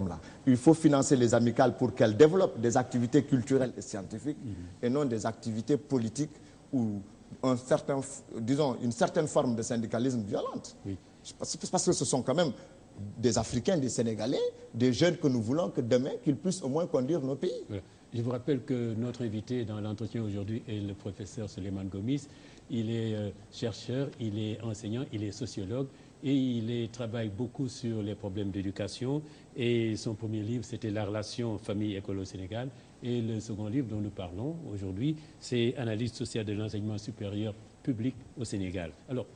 là. Il faut financer les amicales pour qu'elles développent des activités culturelles et scientifiques et non des activités politiques ou une certaine forme de syndicalisme violente. Oui. Parce que ce sont quand même des Africains, des Sénégalais, des jeunes que nous voulons que demain, qu'ils puissent au moins conduire nos pays. Voilà. Je vous rappelle que notre invité dans l'entretien aujourd'hui est le professeur Souleymane Gomis. Il est chercheur, il est enseignant, il est sociologue et il travaille beaucoup sur les problèmes d'éducation. Et son premier livre, c'était La relation famille-école au Sénégal. Et le second livre dont nous parlons aujourd'hui, c'est Analyse sociale de l'enseignement supérieur public au Sénégal. Alors,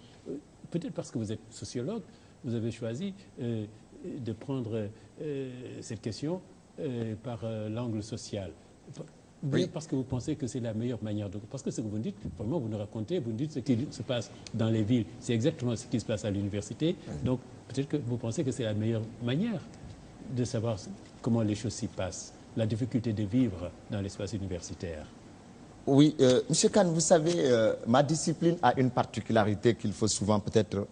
peut-être parce que vous êtes sociologue, vous avez choisi de prendre cette question par l'angle social. Oui. Parce que vous pensez que c'est la meilleure manière de... Parce que ce que vous dites, vraiment, vous nous racontez, vous nous dites ce qui se passe dans les villes, c'est exactement ce qui se passe à l'université. Donc, peut-être que vous pensez que c'est la meilleure manière de savoir comment les choses s'y passent, la difficulté de vivre dans l'espace universitaire. Oui, Monsieur Kane, vous savez, ma discipline a une particularité qu'il faut souvent peut-être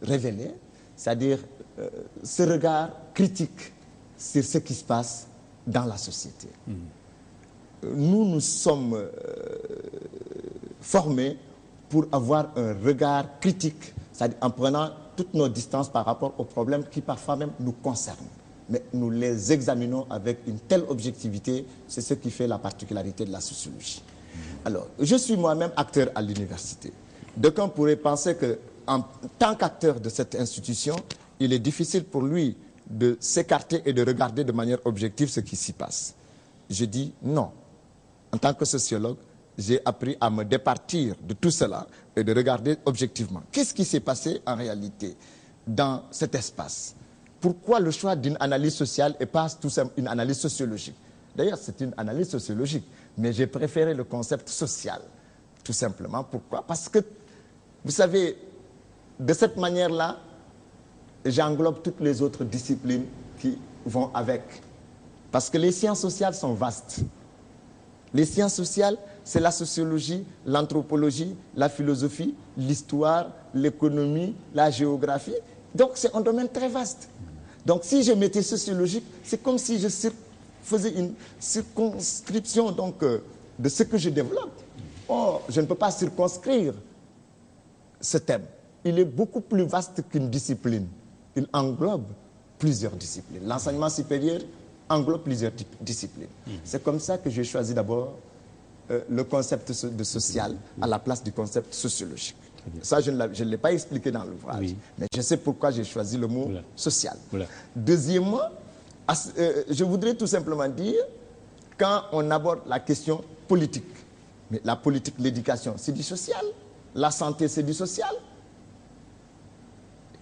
révéler, c'est-à-dire ce regard critique sur ce qui se passe dans la société. Nous sommes formés pour avoir un regard critique, c'est-à-dire en prenant toutes nos distances par rapport aux problèmes qui parfois même nous concernent. Mais nous les examinons avec une telle objectivité, c'est ce qui fait la particularité de la sociologie. Alors, je suis moi-même acteur à l'université. D'aucuns pourraient penser qu'en tant qu'acteur de cette institution, il est difficile pour lui de s'écarter et de regarder de manière objective ce qui s'y passe. Je dis non. En tant que sociologue, j'ai appris à me départir de tout cela et de regarder objectivement. Qu'est-ce qui s'est passé en réalité dans cet espace? Pourquoi le choix d'une analyse sociale et pas tout simplement une analyse sociologique? D'ailleurs, c'est une analyse sociologique, mais j'ai préféré le concept social, tout simplement. Pourquoi? Parce que, vous savez, de cette manière-là, j'englobe toutes les autres disciplines qui vont avec. Parce que les sciences sociales sont vastes. Les sciences sociales, c'est la sociologie, l'anthropologie, la philosophie, l'histoire, l'économie, la géographie. Donc, c'est un domaine très vaste. Donc, si je mettais sociologique, c'est comme si je faisais une circonscription donc, de ce que je développe. Or, je ne peux pas circonscrire ce thème. Il est beaucoup plus vaste qu'une discipline. Il englobe plusieurs disciplines. L'enseignement supérieur englobe plusieurs disciplines. C'est comme ça que j'ai choisi d'abord le concept de social à la place du concept sociologique. Ça, je ne l'ai pas expliqué dans l'ouvrage, oui. Mais je sais pourquoi j'ai choisi le mot social. Voilà. Deuxièmement, je voudrais tout simplement dire, quand on aborde la question politique, mais la politique, l'éducation, c'est du social. La santé, c'est du social.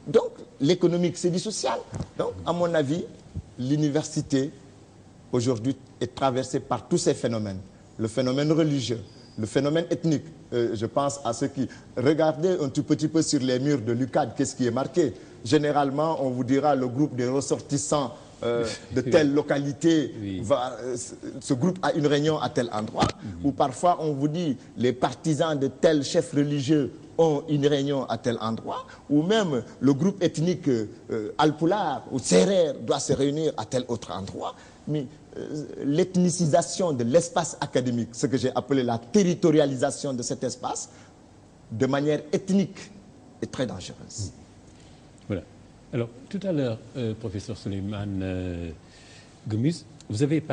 Donc, l'économique, c'est du social. Donc, à mon avis, l'université, aujourd'hui, est traversée par tous ces phénomènes. Le phénomène religieux, le phénomène ethnique. Je pense à ceux qui... Regardez un tout petit peu sur les murs de l'UCAD, qu'est-ce qui est marqué? Généralement, on vous dira le groupe des ressortissants de telle localité, ce groupe a une réunion à tel endroit, ou parfois on vous dit les partisans de tel chef religieux ont une réunion à tel endroit, ou même le groupe ethnique Alpulaar ou Serer doit se réunir à tel autre endroit. Mais l'ethnicisation de l'espace académique, ce que j'ai appelé la territorialisation de cet espace, de manière ethnique, est très dangereuse. Voilà. Alors, tout à l'heure, professeur Souleymane Gomis, vous avez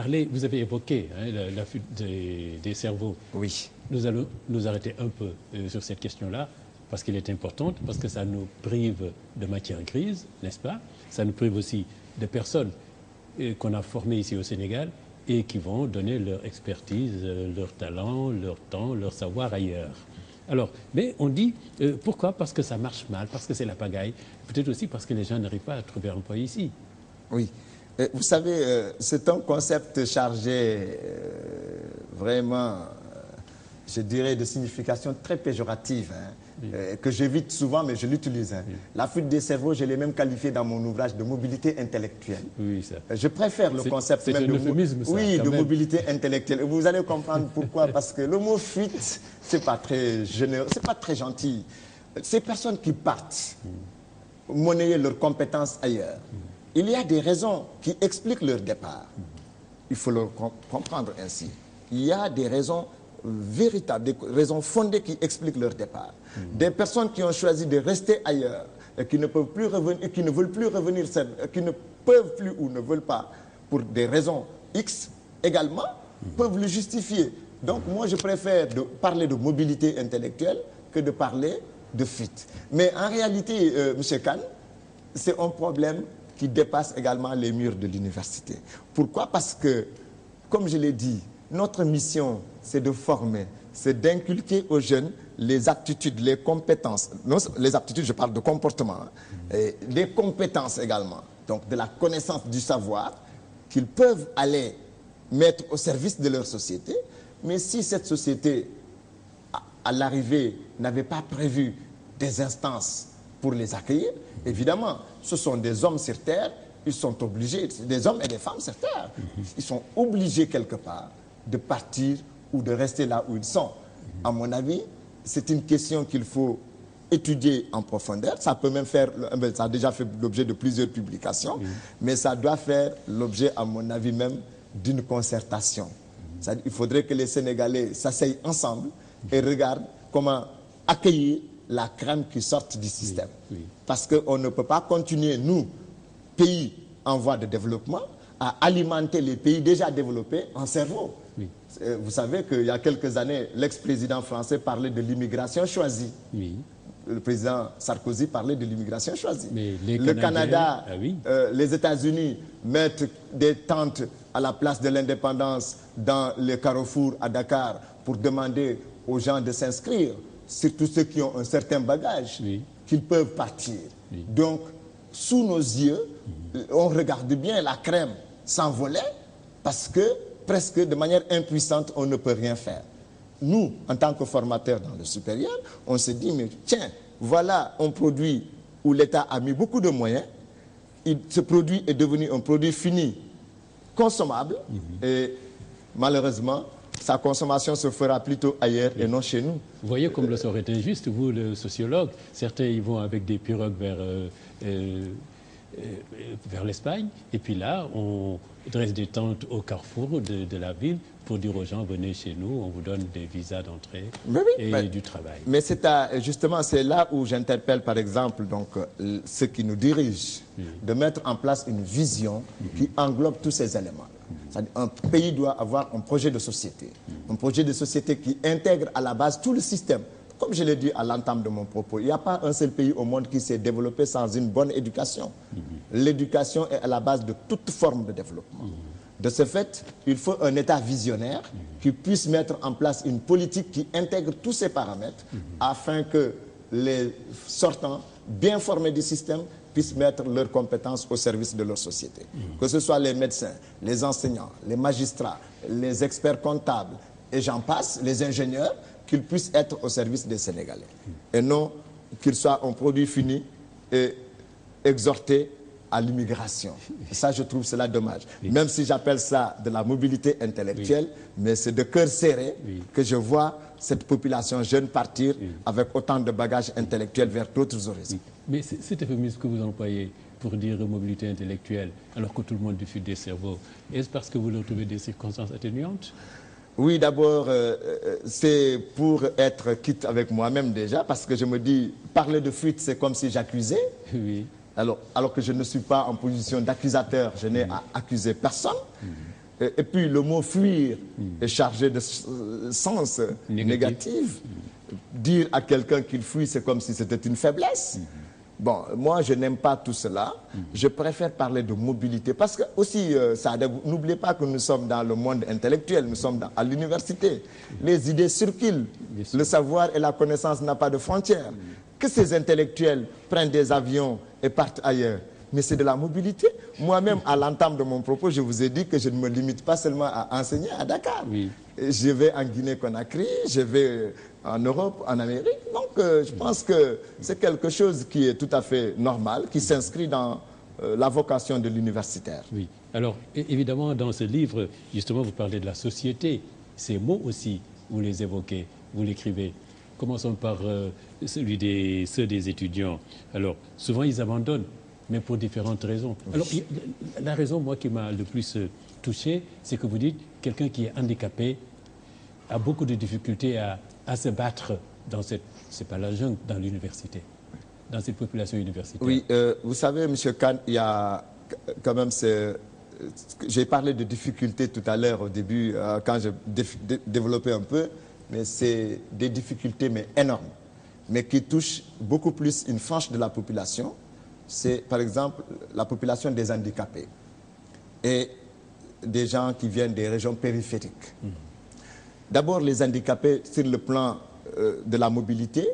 évoqué la fuite des cerveaux. Oui. Nous allons nous arrêter un peu sur cette question-là, parce qu'elle est importante, parce que ça nous prive de matière grise, n'est-ce pas? Ça nous prive aussi de personnes qu'on a formées ici au Sénégal et qui vont donner leur expertise, leur talent, leur temps, leur savoir ailleurs. Alors, mais on dit, pourquoi? Parce que ça marche mal, parce que c'est la pagaille, peut-être aussi parce que les gens n'arrivent pas à trouver un emploi ici. Oui. Vous savez, c'est un concept chargé vraiment, je dirais, de signification très péjorative, que j'évite souvent, mais je l'utilise. Oui. La fuite des cerveaux, je l'ai même qualifié dans mon ouvrage de mobilité intellectuelle. Oui, ça. Je préfère le concept même de mobilité intellectuelle. Vous allez comprendre pourquoi. Parce que le mot fuite, c'est pas très généreux, c'est pas très gentil. Ces personnes qui partent monnayer leurs compétences ailleurs, il y a des raisons qui expliquent leur départ. Il faut le comprendre ainsi. Il y a des raisons véritables, des raisons fondées qui expliquent leur départ. Des personnes qui ont choisi de rester ailleurs et qui ne peuvent plus revenir, et qui ne veulent plus revenir, qui ne peuvent plus ou ne veulent pas, pour des raisons X également, peuvent le justifier. Donc moi, je préfère parler de mobilité intellectuelle que de parler de fuite. Mais en réalité, M. Kane, c'est un problème qui dépasse également les murs de l'université. Pourquoi? Parce que, comme je l'ai dit, notre mission, c'est de former, c'est d'inculquer aux jeunes les aptitudes, les compétences. Non, les aptitudes, je parle de comportement, et les compétences également. Donc de la connaissance du savoir qu'ils peuvent aller mettre au service de leur société. Mais si cette société, à l'arrivée, n'avait pas prévu des instances pour les accueillir, évidemment, ce sont des hommes sur terre, ils sont obligés, des hommes et des femmes sur terre, ils sont obligés quelque part de partir ou de rester là où ils sont. À mon avis, c'est une question qu'il faut étudier en profondeur. Ça peut même faire, ça a déjà fait l'objet de plusieurs publications, mais ça doit faire l'objet, à mon avis même, d'une concertation. Il faudrait que les Sénégalais s'asseyent ensemble et regardent comment accueillir la crème qui sort du système. Parce qu'on ne peut pas continuer, nous, pays en voie de développement, à alimenter les pays déjà développés en cerveau. Vous savez qu'il y a quelques années, l'ex-président français parlait de l'immigration choisie. Le président Sarkozy parlait de l'immigration choisie. Mais le Canada, les États-Unis mettent des tentes à la place de l'indépendance dans les carrefours à Dakar pour demander aux gens de s'inscrire, surtout ceux qui ont un certain bagage, qu'ils peuvent partir. Donc, sous nos yeux, on regarde bien la crème s'envoler parce que presque de manière impuissante, on ne peut rien faire. Nous, en tant que formateurs dans le supérieur, on se dit, mais tiens, voilà un produit où l'État a mis beaucoup de moyens. Ce produit est devenu un produit fini, consommable, et malheureusement, sa consommation se fera plutôt ailleurs et non chez nous. Vous voyez comme le serait injuste, vous, le sociologue, certains y vont avec des pirogues vers l'Espagne, et puis là, on dresse des tentes au carrefour de la ville pour dire aux gens, venez chez nous, on vous donne des visas d'entrée et du travail. Mais justement, c'est là où j'interpelle, par exemple, donc, ceux qui nous dirigent, de mettre en place une vision qui englobe tous ces éléments. Un pays doit avoir un projet de société. Un projet de société qui intègre à la base tout le système. Comme je l'ai dit à l'entame de mon propos, il n'y a pas un seul pays au monde qui s'est développé sans une bonne éducation. L'éducation est à la base de toute forme de développement. De ce fait, il faut un État visionnaire qui puisse mettre en place une politique qui intègre tous ces paramètres afin que les sortants bien formés du système puissent mettre leurs compétences au service de leur société. Que ce soit les médecins, les enseignants, les magistrats, les experts comptables, et j'en passe, les ingénieurs, qu'ils puissent être au service des Sénégalais. Et non qu'ils soient un produit fini et exhortés à l'immigration. Ça, je trouve cela dommage. Même si j'appelle ça de la mobilité intellectuelle, mais c'est de cœur serré que je vois cette population jeune partir avec autant de bagages intellectuels vers d'autres horizons. Mais cet euphémisme que vous employez pour dire mobilité intellectuelle, alors que tout le monde diffuse des cerveaux, est-ce parce que vous leur trouvez des circonstances atténuantes? Oui, d'abord, c'est pour être quitte avec moi-même déjà, parce que je me dis, parler de fuite, c'est comme si j'accusais. Alors que je ne suis pas en position d'accusateur, je n'ai à accuser personne. Et puis le mot fuir est chargé de sens négatif. Dire à quelqu'un qu'il fuit, c'est comme si c'était une faiblesse. Bon, moi, je n'aime pas tout cela. Je préfère parler de mobilité. Parce que aussi, n'oubliez pas que nous sommes dans le monde intellectuel, nous sommes à l'université. Les idées circulent. Le savoir et la connaissance n'ont pas de frontières. Que ces intellectuels prennent des avions et partent ailleurs. Mais c'est de la mobilité. Moi-même, à l'entame de mon propos, je vous ai dit que je ne me limite pas seulement à enseigner à Dakar. Je vais en Guinée-Conakry, je vais en Europe, en Amérique. Donc, je pense que c'est quelque chose qui est tout à fait normal, qui s'inscrit dans la vocation de l'universitaire. Oui. Alors, évidemment, dans ce livre, justement, vous parlez de la société. Ces mots aussi, vous les évoquez, vous l'écrivez. Commençons par ceux des étudiants. Alors, souvent, ils abandonnent mais pour différentes raisons. Alors, la raison, moi, qui m'a le plus touché, c'est que vous dites quelqu'un qui est handicapé a beaucoup de difficultés à se battre dans cette, c'est pas la jungle, dans l'université, dans cette population universitaire. Oui, vous savez, M. Khan, il y a quand même j'ai parlé de difficultés tout à l'heure au début, quand je développais un peu, mais c'est des difficultés mais énormes, mais qui touchent beaucoup plus une frange de la population. C'est par exemple la population des handicapés et des gens qui viennent des régions périphériques. D'abord, les handicapés sur le plan de la mobilité,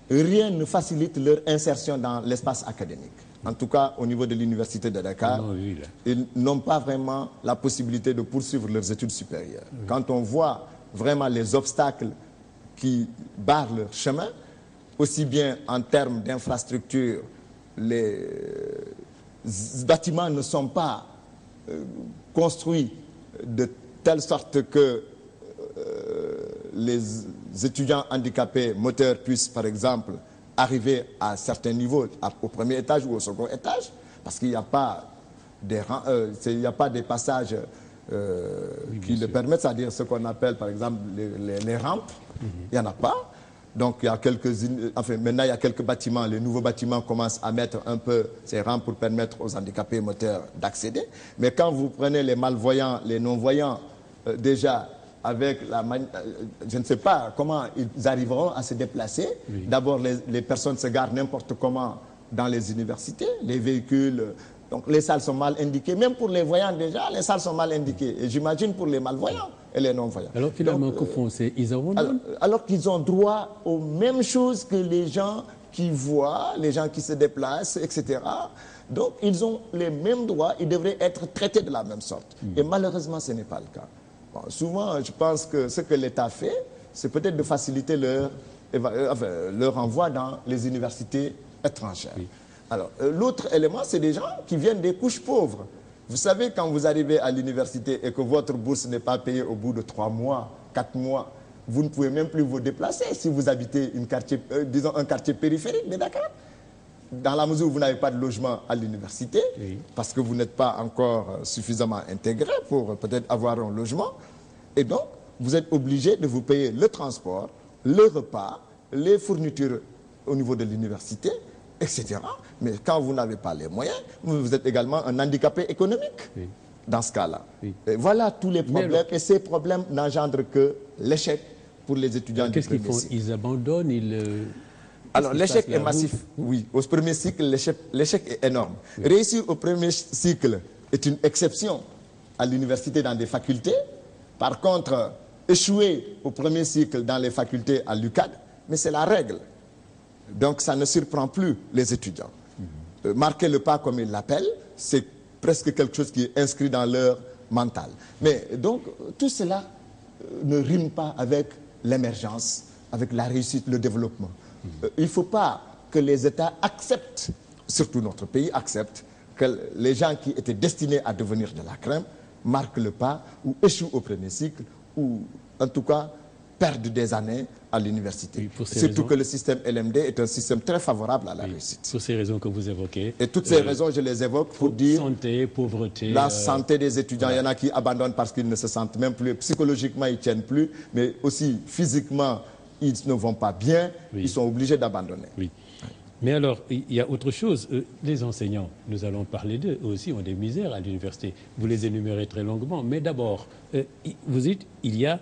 rien ne facilite leur insertion dans l'espace académique. En tout cas, au niveau de l'université de Dakar, ils n'ont pas vraiment la possibilité de poursuivre leurs études supérieures. Quand on voit vraiment les obstacles qui barrent leur chemin, aussi bien en termes d'infrastructures, les bâtiments ne sont pas construits de telle sorte que les étudiants handicapés moteurs puissent, par exemple, arriver à certains niveaux, au premier étage ou au second étage, parce qu'il n'y a pas des passages qui le permettent, c'est-à-dire ce qu'on appelle, par exemple, les rampes. Il n'y en a pas. Donc, il y a maintenant, il y a quelques bâtiments. Les nouveaux bâtiments commencent à mettre un peu ces rampes pour permettre aux handicapés moteurs d'accéder. Mais quand vous prenez les malvoyants, les non-voyants, déjà, avec je ne sais pas comment ils arriveront à se déplacer. D'abord, les personnes se garent n'importe comment dans les universités, les véhicules. Donc, les salles sont mal indiquées. Même pour les voyants, déjà, les salles sont mal indiquées. Et j'imagine pour les malvoyants et les non-voyants. Alors, finalement, que font ils abandonnent? Alors qu'ils ont droit aux mêmes choses que les gens qui voient, les gens qui se déplacent, etc. Donc, ils ont les mêmes droits. Ils devraient être traités de la même sorte. Et malheureusement, ce n'est pas le cas. Bon, souvent, je pense que ce que l'État fait, c'est peut-être de faciliter leur envoi dans les universités étrangères. Alors, l'autre élément, c'est des gens qui viennent des couches pauvres. Vous savez, quand vous arrivez à l'université et que votre bourse n'est pas payée au bout de 3 mois, 4 mois, vous ne pouvez même plus vous déplacer si vous habitez un quartier périphérique de Dakar. Dans la mesure où vous n'avez pas de logement à l'université, parce que vous n'êtes pas encore suffisamment intégré pour peut-être avoir un logement, et donc vous êtes obligé de vous payer le transport, le repas, les fournitures au niveau de l'université, etc. Mais quand vous n'avez pas les moyens, vous êtes également un handicapé économique dans ce cas-là. Et voilà tous les problèmes, et ces problèmes n'engendrent que l'échec pour les étudiants du premier cycle. Qu'est-ce qu'ils font? Ils abandonnent, Alors, l'échec est massif, oui. Au premier cycle, l'échec est énorme. Réussir au premier cycle est une exception à l'université dans des facultés. Par contre, échouer au premier cycle dans les facultés à l'UCAD, mais c'est la règle. Donc, ça ne surprend plus les étudiants. Marquer le pas, comme ils l'appellent, c'est presque quelque chose qui est inscrit dans leur mental. Mais donc, tout cela ne rime pas avec l'émergence, avec la réussite, le développement. Il ne faut pas que les États acceptent, surtout notre pays accepte, que les gens qui étaient destinés à devenir de la crème marquent le pas ou échouent au premier cycle ou en tout cas perdent des années à l'université. Surtout que le système LMD est un système très favorable à la réussite. Pour ces raisons que vous évoquez. Et toutes ces raisons, je les évoque pour dire... Santé, pauvreté... La santé des étudiants, il y en a qui abandonnent parce qu'ils ne se sentent même plus... Psychologiquement, ils ne tiennent plus, mais aussi physiquement... ils ne vont pas bien, ils sont obligés d'abandonner. Mais alors, il y a autre chose. Les enseignants, nous allons parler d'eux, eux aussi ont des misères à l'université. Vous les énumérez très longuement. Mais d'abord, vous dites, il y a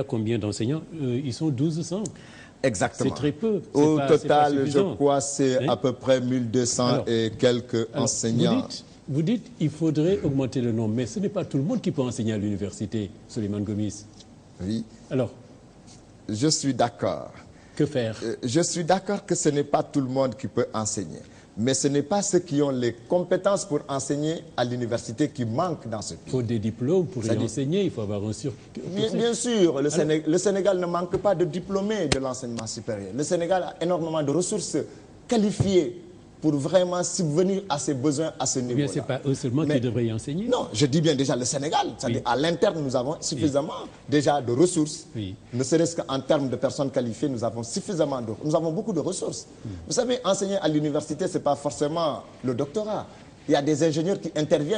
combien d'enseignants? Ils sont 1200. Exactement. C'est très peu. Au total, je crois, c'est à peu près 1200 et quelques enseignants. Vous dites qu'il faudrait augmenter le nombre, mais ce n'est pas tout le monde qui peut enseigner à l'université, Souleymane Gomis. Oui. Alors, je suis d'accord. Que faire? Je suis d'accord que ce n'est pas tout le monde qui peut enseigner. Mais ce n'est pas ceux qui ont les compétences pour enseigner à l'université qui manquent dans ce pays. Il faut des diplômes pour y enseigner, il faut avoir un Bien sûr, le Sénégal ne manque pas de diplômés de l'enseignement supérieur. Le Sénégal a énormément de ressources qualifiées pour vraiment subvenir à ses besoins à ce niveau-là. Bien, c'est pas eux seulement qui devraient y enseigner. Non, je dis bien déjà le Sénégal. C'est-à-dire à l'interne, nous avons suffisamment déjà de ressources. Ne serait-ce qu'en termes de personnes qualifiées, nous avons beaucoup de ressources. Vous savez, enseigner à l'université, c'est pas forcément le doctorat. Il y a des ingénieurs qui interviennent.